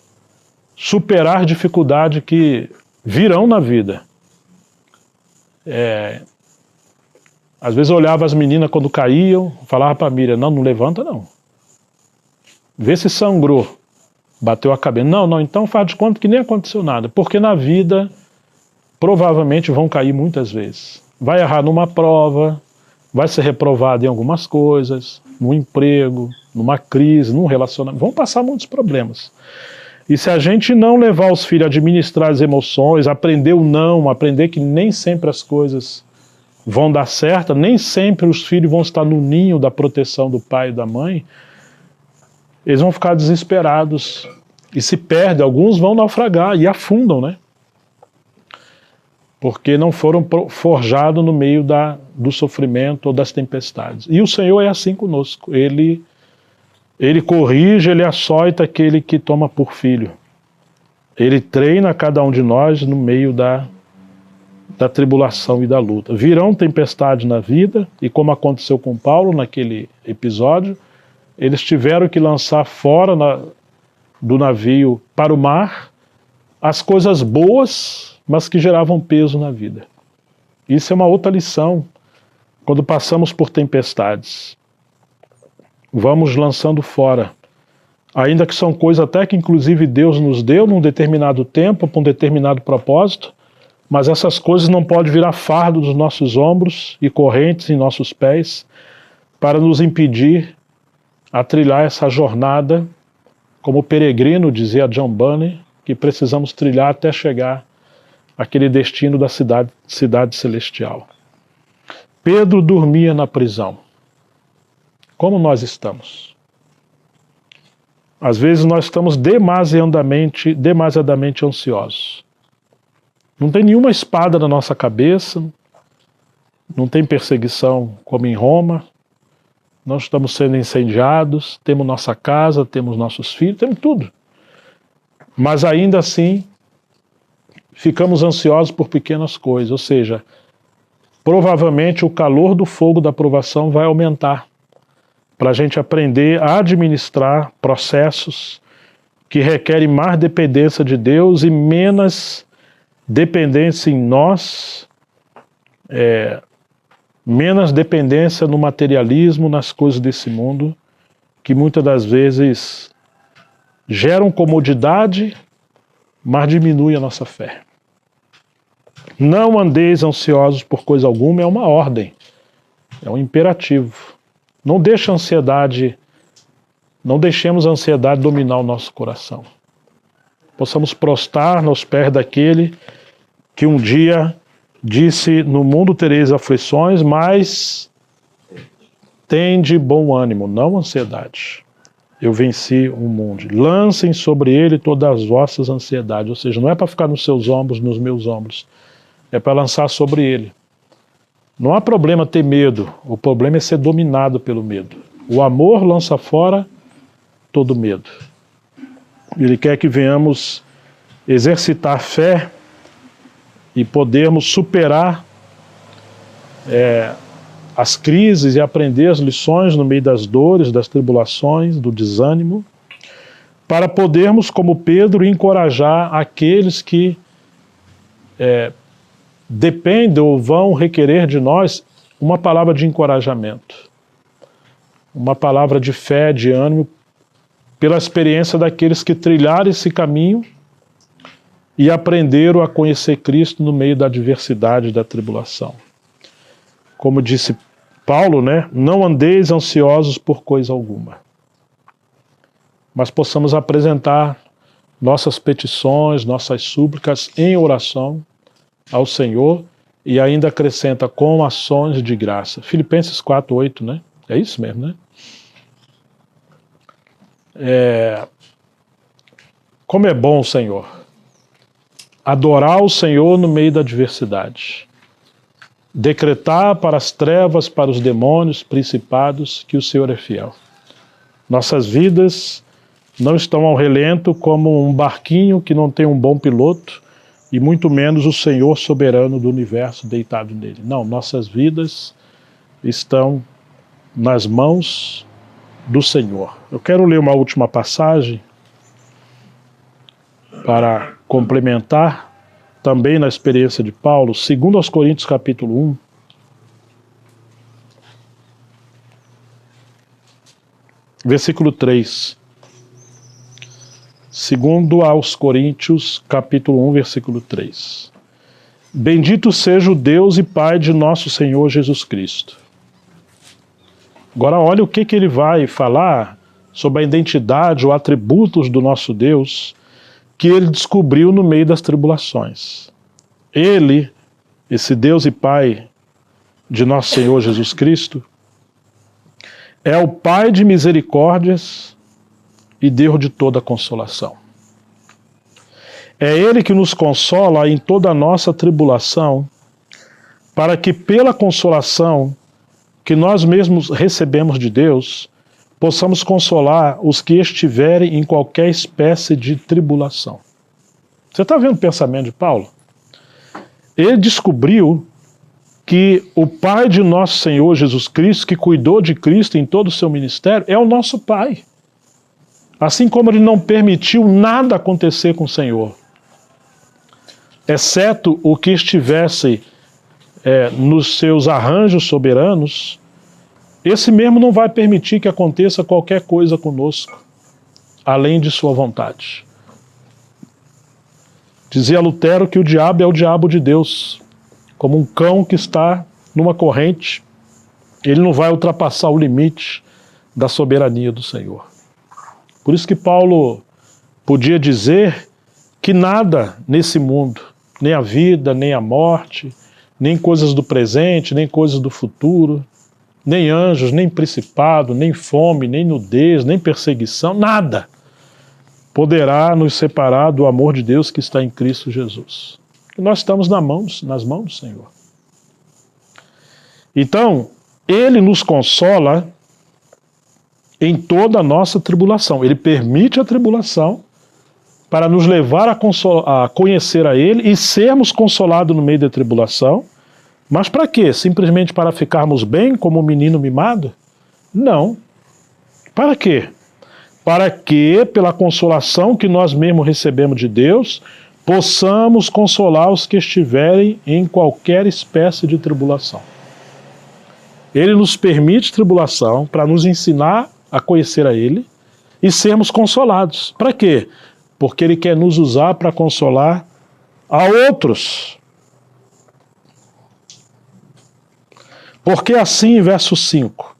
superar dificuldades que virão na vida. Às vezes eu olhava as meninas quando caíam, falava para a Miriam: não levanta não. Vê se sangrou, bateu a cabeça. Não, então faz de conta que nem aconteceu nada. Porque na vida, provavelmente vão cair muitas vezes. Vai errar numa prova, vai ser reprovado em algumas coisas, no emprego, numa crise, num relacionamento. Vão passar muitos problemas. E se a gente não levar os filhos a administrar as emoções, aprender o não, aprender que nem sempre as coisas vão dar certo, nem sempre os filhos vão estar no ninho da proteção do pai e da mãe, eles vão ficar desesperados e se perdem. Alguns vão naufragar e afundam, né? Porque não foram forjados no meio do sofrimento ou das tempestades. E o Senhor é assim conosco. Ele corrige, Ele açoita aquele que toma por filho. Ele treina cada um de nós no meio da tribulação e da luta. Virão tempestades na vida, e como aconteceu com Paulo naquele episódio, eles tiveram que lançar fora do navio para o mar as coisas boas, mas que geravam peso na vida. Isso é uma outra lição quando passamos por tempestades. Vamos lançando fora, ainda que são coisas até que inclusive Deus nos deu num determinado tempo, para um determinado propósito, mas essas coisas não podem virar fardo dos nossos ombros e correntes em nossos pés para nos impedir a trilhar essa jornada, como o peregrino, dizia John Bunyan, que precisamos trilhar até chegar àquele destino da cidade celestial. Pedro dormia na prisão. Como nós estamos? Às vezes nós estamos demasiadamente ansiosos. Não tem nenhuma espada na nossa cabeça, não tem perseguição como em Roma, não estamos sendo incendiados, temos nossa casa, temos nossos filhos, temos tudo. Mas ainda assim, ficamos ansiosos por pequenas coisas, ou seja, provavelmente o calor do fogo da provação vai aumentar, para a gente aprender a administrar processos que requerem mais dependência de Deus e menos dependência em nós, menos dependência no materialismo, nas coisas desse mundo, que muitas das vezes geram comodidade, mas diminui a nossa fé. Não andeis ansiosos por coisa alguma, é uma ordem, é um imperativo. Não deixemos a ansiedade dominar o nosso coração. Possamos prostrar nos pés daquele que um dia disse: no mundo tereis aflições, mas tende bom ânimo, não ansiedade. Eu venci o mundo. Lancem sobre ele todas as vossas ansiedades. Ou seja, não é para ficar nos seus ombros, nos meus ombros. É para lançar sobre ele. Não há problema ter medo. O problema é ser dominado pelo medo. O amor lança fora todo medo. Ele quer que venhamos exercitar fé e podermos superar as crises e aprender as lições no meio das dores, das tribulações, do desânimo, para podermos, como Pedro, encorajar aqueles que dependem ou vão requerer de nós uma palavra de encorajamento, uma palavra de fé, de ânimo, pela experiência daqueles que trilharam esse caminho e aprenderam a conhecer Cristo no meio da adversidade e da tribulação. Como disse Paulo, né? Não andeis ansiosos por coisa alguma, mas possamos apresentar nossas petições, nossas súplicas em oração ao Senhor, e ainda acrescenta com ações de graça. Filipenses 4:8, né? É isso mesmo, né? Como é bom, Senhor, adorar o Senhor no meio da adversidade. Decretar para as trevas, para os demônios, principados, que o Senhor é fiel. Nossas vidas não estão ao relento como um barquinho que não tem um bom piloto, e muito menos o Senhor soberano do universo deitado nele. Não, nossas vidas estão nas mãos do Senhor. Eu quero ler uma última passagem para complementar, também na experiência de Paulo, 2 Coríntios capítulo 1, versículo 3. 2 aos Coríntios, capítulo 1, versículo 3. Bendito seja o Deus e Pai de nosso Senhor Jesus Cristo. Agora olha o que ele vai falar sobre a identidade ou atributos do nosso Deus que ele descobriu no meio das tribulações. Ele, esse Deus e Pai de nosso Senhor Jesus Cristo, é o Pai de misericórdias e Deus de toda consolação. É Ele que nos consola em toda a nossa tribulação, para que pela consolação que nós mesmos recebemos de Deus, possamos consolar os que estiverem em qualquer espécie de tribulação. Você está vendo o pensamento de Paulo? Ele descobriu que o Pai de nosso Senhor Jesus Cristo, que cuidou de Cristo em todo o seu ministério, é o nosso Pai. Assim como ele não permitiu nada acontecer com o Senhor, exceto o que estivesse nos seus arranjos soberanos, esse mesmo não vai permitir que aconteça qualquer coisa conosco, além de sua vontade. Dizia Lutero que o diabo é o diabo de Deus, como um cão que está numa corrente, ele não vai ultrapassar o limite da soberania do Senhor. Por isso que Paulo podia dizer que nada nesse mundo, nem a vida, nem a morte, nem coisas do presente, nem coisas do futuro, nem anjos, nem principado, nem fome, nem nudez, nem perseguição, nada poderá nos separar do amor de Deus que está em Cristo Jesus? E nós estamos nas mãos do Senhor. Então, Ele nos consola em toda a nossa tribulação. Ele permite a tribulação para nos levar a conhecer a Ele e sermos consolados no meio da tribulação. Mas para quê? Simplesmente para ficarmos bem como um menino mimado? Não. Para quê? Para que, pela consolação que nós mesmos recebemos de Deus, possamos consolar os que estiverem em qualquer espécie de tribulação. Ele nos permite tribulação para nos ensinar a conhecer a Ele e sermos consolados. Para quê? Porque Ele quer nos usar para consolar a outros. Porque assim, verso 5,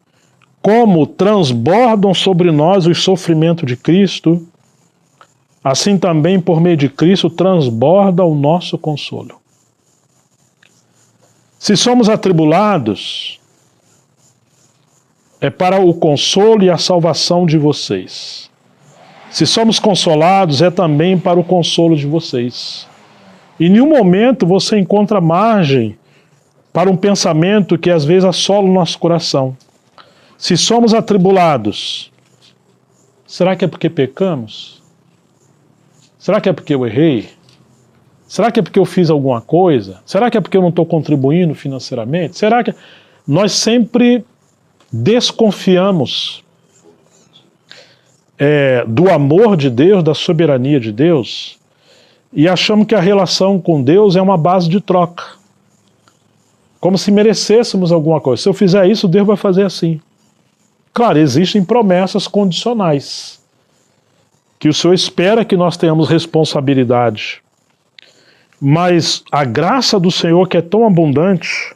como transbordam sobre nós os sofrimentos de Cristo, assim também por meio de Cristo transborda o nosso consolo. Se somos atribulados, é para o consolo e a salvação de vocês. Se somos consolados, é também para o consolo de vocês. Em nenhum momento você encontra margem para um pensamento que às vezes assola o nosso coração. Se somos atribulados, será que é porque pecamos? Será que é porque eu errei? Será que é porque eu fiz alguma coisa? Será que é porque eu não estou contribuindo financeiramente? Será que... Nós sempre desconfiamos do amor de Deus, da soberania de Deus, e achamos que a relação com Deus é uma base de troca. Como se merecêssemos alguma coisa. Se eu fizer isso, Deus vai fazer assim. Claro, existem promessas condicionais, que o Senhor espera que nós tenhamos responsabilidade. Mas a graça do Senhor, que é tão abundante,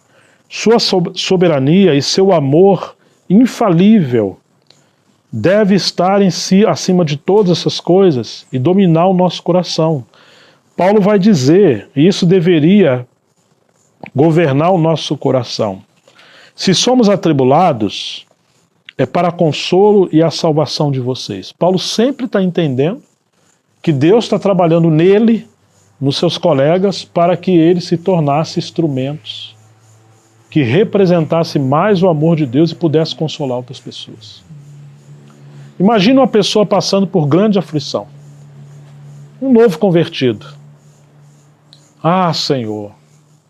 sua soberania e seu amor infalível, deve estar em si acima de todas essas coisas e dominar o nosso coração. Paulo vai dizer, e isso deveria governar o nosso coração. Se somos atribulados, é para consolo e a salvação de vocês. Paulo sempre está entendendo que Deus está trabalhando nele, nos seus colegas, para que eles se tornassem instrumentos que representassem mais o amor de Deus e pudesse consolar outras pessoas. Imagina uma pessoa passando por grande aflição. Um novo convertido. Ah, Senhor,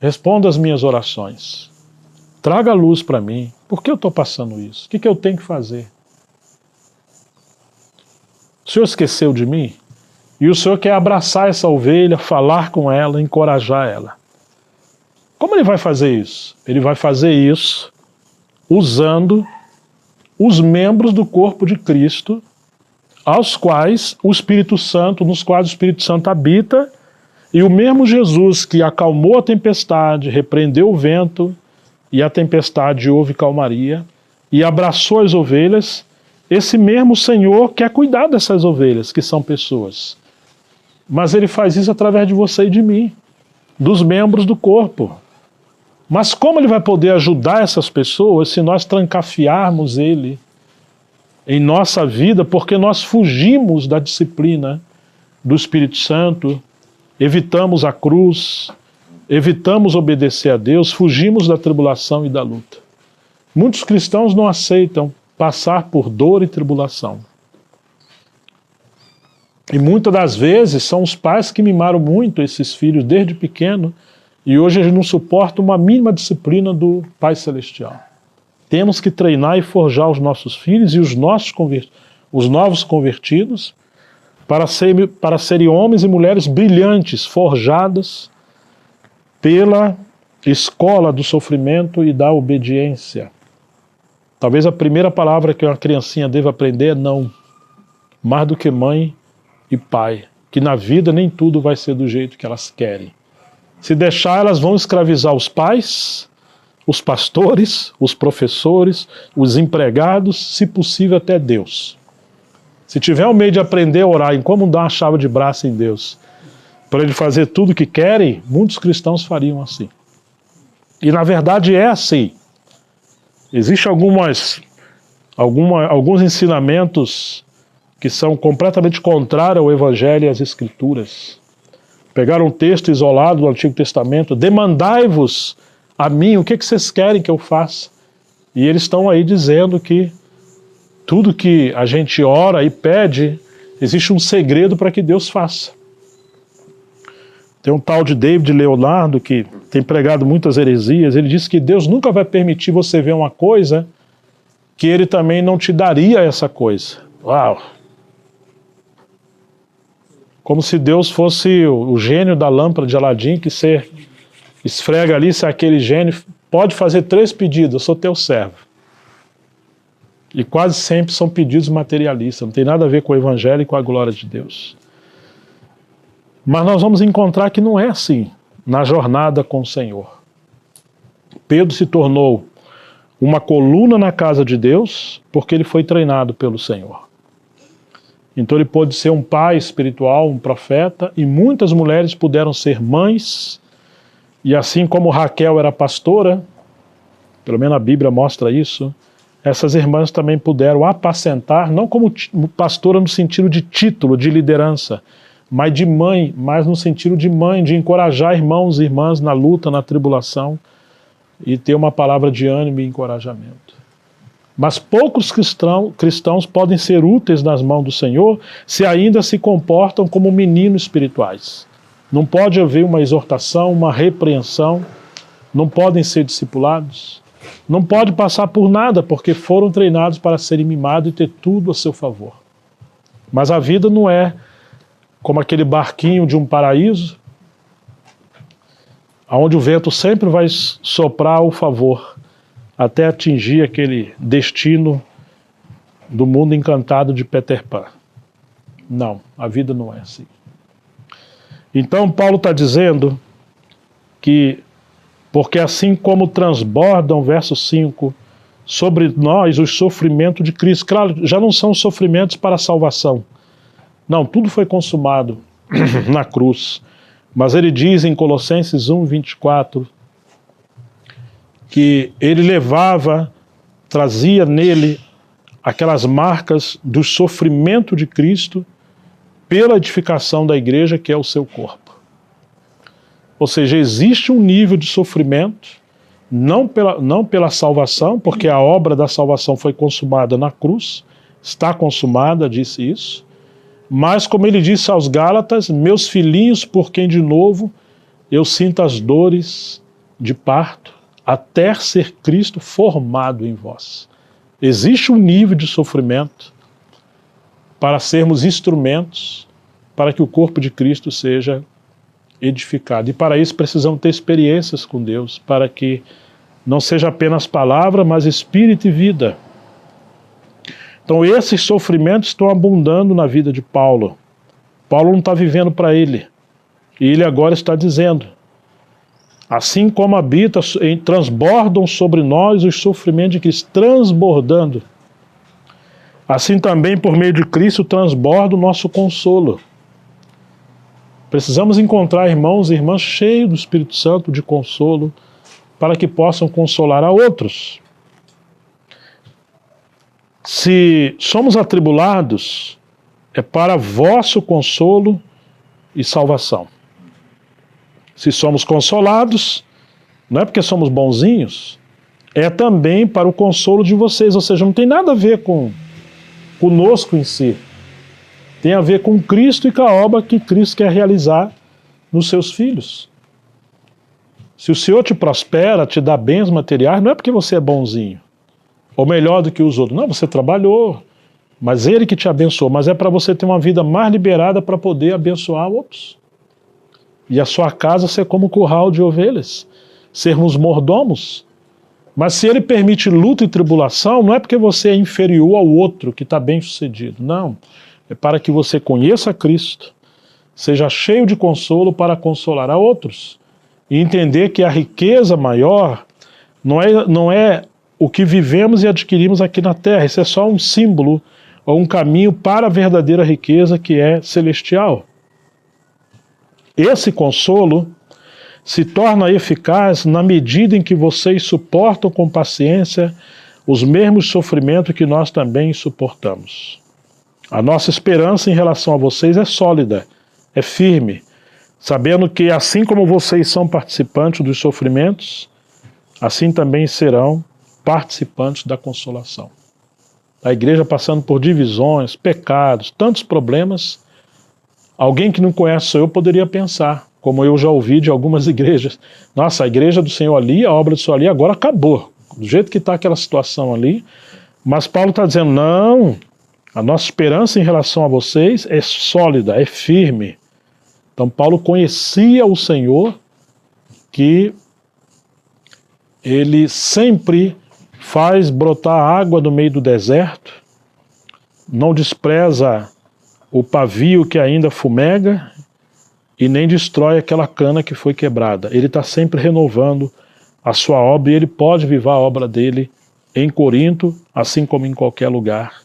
responda as minhas orações. Traga luz para mim. Por que eu estou passando isso? O que eu tenho que fazer? O Senhor esqueceu de mim? E o Senhor quer abraçar essa ovelha, falar com ela, encorajar ela. Como Ele vai fazer isso? Ele vai fazer isso usando os membros do corpo de Cristo, nos quais o Espírito Santo habita, e o mesmo Jesus que acalmou a tempestade, repreendeu o vento, e a tempestade houve calmaria, e abraçou as ovelhas, esse mesmo Senhor quer cuidar dessas ovelhas, que são pessoas. Mas Ele faz isso através de você e de mim, dos membros do corpo. Mas como Ele vai poder ajudar essas pessoas se nós trancafiarmos Ele em nossa vida, porque nós fugimos da disciplina do Espírito Santo, evitamos a cruz, evitamos obedecer a Deus, fugimos da tribulação e da luta. Muitos cristãos não aceitam passar por dor e tribulação. E muitas das vezes são os pais que mimaram muito esses filhos desde pequeno, e hoje eles não suportam uma mínima disciplina do Pai Celestial. Temos que treinar e forjar os nossos filhos e os novos convertidos para serem homens e mulheres brilhantes, forjados pela escola do sofrimento e da obediência. Talvez a primeira palavra que uma criancinha deve aprender é não, mais do que mãe e pai, que na vida nem tudo vai ser do jeito que elas querem. Se deixar, elas vão escravizar os pais, os pastores, os professores, os empregados, se possível até Deus. Se tiver um meio de aprender a orar em como dar uma chave de braço em Deus, para Ele fazer tudo o que querem, muitos cristãos fariam assim. E na verdade é assim. Existem alguns ensinamentos que são completamente contrários ao Evangelho e às Escrituras. Pegaram um texto isolado do Antigo Testamento, demandai-vos a mim, o que vocês querem que eu faça? E eles estão aí dizendo que tudo que a gente ora e pede, existe um segredo para que Deus faça. Tem um tal de David Leonardo que tem pregado muitas heresias, ele diz que Deus nunca vai permitir você ver uma coisa que ele também não te daria essa coisa. Uau! Como se Deus fosse o gênio da lâmpada de Aladim, que você esfrega ali, se aquele gênio pode fazer 3 pedidos, eu sou teu servo. E quase sempre são pedidos materialistas, não tem nada a ver com o Evangelho e com a glória de Deus. Mas nós vamos encontrar que não é assim na jornada com o Senhor. Pedro se tornou uma coluna na casa de Deus porque ele foi treinado pelo Senhor. Então ele pôde ser um pai espiritual, um profeta, e muitas mulheres puderam ser mães, e assim como Raquel era pastora, pelo menos a Bíblia mostra isso, essas irmãs também puderam apacentar, não como pastora no sentido de título, de liderança, mas de mãe, mas no sentido de mãe, de encorajar irmãos e irmãs na luta, na tribulação, e ter uma palavra de ânimo e encorajamento. Mas poucos cristãos podem ser úteis nas mãos do Senhor se ainda se comportam como meninos espirituais. Não pode haver uma exortação, uma repreensão, não podem ser discipulados, não pode passar por nada porque foram treinados para serem mimados e ter tudo a seu favor. Mas a vida não é como aquele barquinho de um paraíso, onde o vento sempre vai soprar ao favor, até atingir aquele destino do mundo encantado de Peter Pan. Não, a vida não é assim. Então Paulo está dizendo que, porque assim como transbordam, verso 5, sobre nós os sofrimentos de Cristo, claro, já não são sofrimentos para a salvação. Não, tudo foi consumado na cruz. Mas ele diz em Colossenses 1:24, que ele levava, trazia nele aquelas marcas do sofrimento de Cristo pela edificação da igreja, que é o seu corpo. Ou seja, existe um nível de sofrimento, não pela salvação, porque a obra da salvação foi consumada na cruz, está consumada, disse isso, mas como ele disse aos Gálatas, meus filhinhos, por quem de novo eu sinto as dores de parto, até ser Cristo formado em vós. Existe um nível de sofrimento para sermos instrumentos para que o corpo de Cristo seja edificado. E para isso precisamos ter experiências com Deus, para que não seja apenas palavra, mas espírito e vida. Então esses sofrimentos estão abundando na vida de Paulo. Paulo não está vivendo para ele. E ele agora está dizendo, assim como habita, transbordam sobre nós os sofrimentos de Cristo, transbordando. Assim também, por meio de Cristo, transborda o nosso consolo. Precisamos encontrar irmãos e irmãs cheios do Espírito Santo de consolo, para que possam consolar a outros. Se somos atribulados, é para vosso consolo e salvação. Se somos consolados, não é porque somos bonzinhos, é também para o consolo de vocês, ou seja, não tem nada a ver conosco em si. Tem a ver com Cristo e com a obra que Cristo quer realizar nos seus filhos. Se o Senhor te prospera, te dá bens materiais, não é porque você é bonzinho, ou melhor do que os outros. Não, você trabalhou, mas Ele que te abençoou, mas é para você ter uma vida mais liberada para poder abençoar outros. E a sua casa ser como um curral de ovelhas, sermos mordomos. Mas se Ele permite luta e tribulação, não é porque você é inferior ao outro que está bem sucedido, não. É para que você conheça Cristo, seja cheio de consolo para consolar a outros. E entender que a riqueza maior não é o que vivemos e adquirimos aqui na terra. Isso é só um símbolo ou um caminho para a verdadeira riqueza, que é celestial. Esse consolo se torna eficaz na medida em que vocês suportam com paciência os mesmos sofrimentos que nós também suportamos. A nossa esperança em relação a vocês é sólida, é firme, sabendo que assim como vocês são participantes dos sofrimentos, assim também serão participantes da consolação. A igreja passando por divisões, pecados, tantos problemas, alguém que não conhece o Senhor poderia pensar, como eu já ouvi de algumas igrejas, nossa, a igreja do Senhor ali, a obra do Senhor ali, agora acabou, do jeito que está aquela situação ali. Mas Paulo está dizendo, não, a nossa esperança em relação a vocês é sólida, é firme. Então Paulo conhecia o Senhor, que ele sempre faz brotar água no meio do deserto, não despreza o pavio que ainda fumega e nem destrói aquela cana que foi quebrada. Ele está sempre renovando a sua obra e ele pode viver a obra dele em Corinto, assim como em qualquer lugar.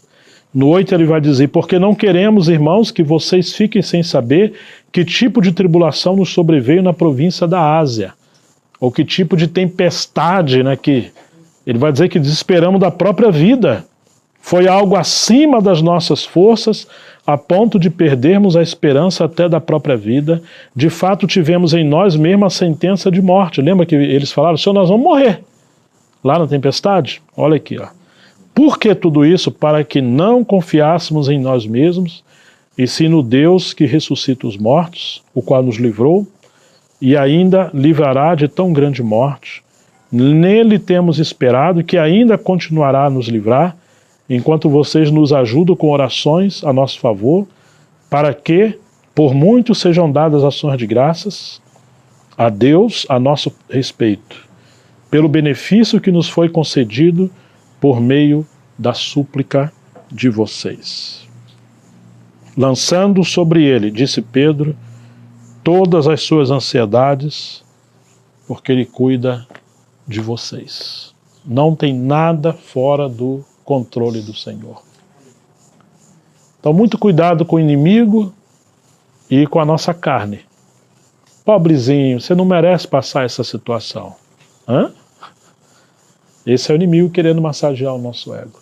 No 8 ele vai dizer, porque não queremos, irmãos, que vocês fiquem sem saber que tipo de tribulação nos sobreveio na província da Ásia, ou que tipo de tempestade, né, que ele vai dizer que desesperamos da própria vida. Foi algo acima das nossas forças, a ponto de perdermos a esperança até da própria vida. De fato, tivemos em nós mesmos a sentença de morte. Lembra que eles falaram, Senhor, nós vamos morrer lá na tempestade? Olha aqui, ó. Por que tudo isso? Para que não confiássemos em nós mesmos, e sim no Deus que ressuscita os mortos, o qual nos livrou, e ainda livrará de tão grande morte. Nele temos esperado que ainda continuará a nos livrar, enquanto vocês nos ajudam com orações a nosso favor, para que, por muitos, sejam dadas ações de graças a Deus a nosso respeito, pelo benefício que nos foi concedido por meio da súplica de vocês. Lançando sobre ele, disse Pedro, todas as suas ansiedades, porque ele cuida de vocês. Não tem nada fora do controle do Senhor. Então, muito cuidado com o inimigo e com a nossa carne. Pobrezinho, você não merece passar essa situação. Hã? Esse é o inimigo querendo massagear o nosso ego.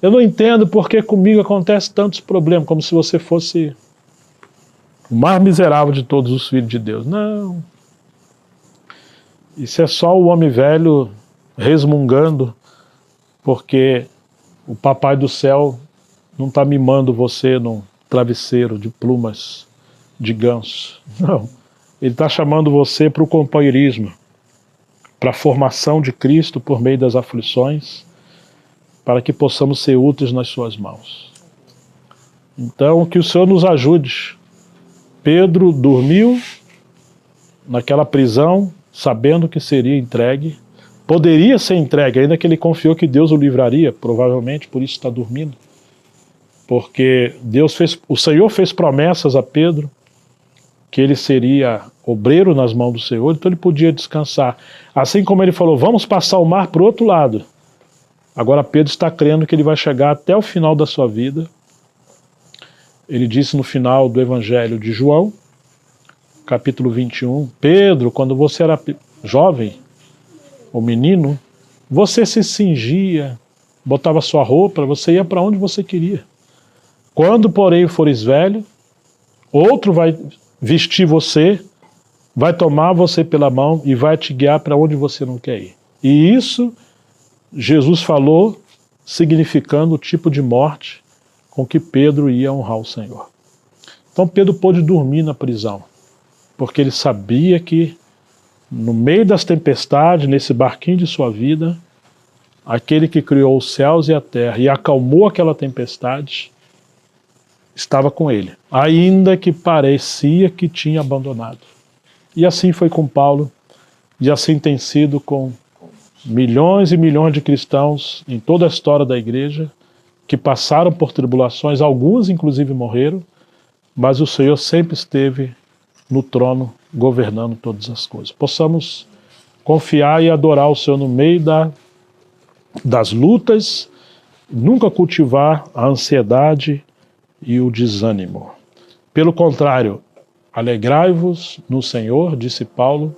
Eu não entendo porque comigo acontece tantos problemas, como se você fosse o mais miserável de todos os filhos de Deus. Não. Isso é só o homem velho resmungando, porque o papai do céu não está mimando você num travesseiro de plumas de ganso. Não. Ele está chamando você para o companheirismo, para a formação de Cristo por meio das aflições, para que possamos ser úteis nas suas mãos. Então, que o Senhor nos ajude. Pedro dormiu naquela prisão, sabendo que seria entregue. Poderia ser entregue, ainda que ele confiou que Deus o livraria, provavelmente por isso está dormindo. Porque o Senhor fez promessas a Pedro, que ele seria obreiro nas mãos do Senhor, então ele podia descansar. Assim como ele falou, vamos passar o mar para o outro lado. Agora Pedro está crendo que ele vai chegar até o final da sua vida. Ele disse no final do Evangelho de João, capítulo 21, Pedro, quando você era jovem, ou menino, você se cingia, botava sua roupa, você ia para onde você queria. Quando, porém, fores velho, outro vai vestir você, vai tomar você pela mão e vai te guiar para onde você não quer ir. E isso Jesus falou, significando o tipo de morte com que Pedro ia honrar o Senhor. Então Pedro pôde dormir na prisão, porque ele sabia que no meio das tempestades, nesse barquinho de sua vida, aquele que criou os céus e a terra e acalmou aquela tempestade, estava com ele, ainda que parecia que tinha abandonado. E assim foi com Paulo, e assim tem sido com milhões e milhões de cristãos em toda a história da igreja, que passaram por tribulações, alguns inclusive morreram, mas o Senhor sempre esteve no trono, governando todas as coisas. Possamos confiar e adorar o Senhor no meio das lutas, nunca cultivar a ansiedade e o desânimo. Pelo contrário, alegrai-vos no Senhor, disse Paulo,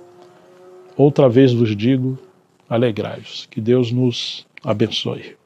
outra vez vos digo, alegrai-vos. Que Deus nos abençoe.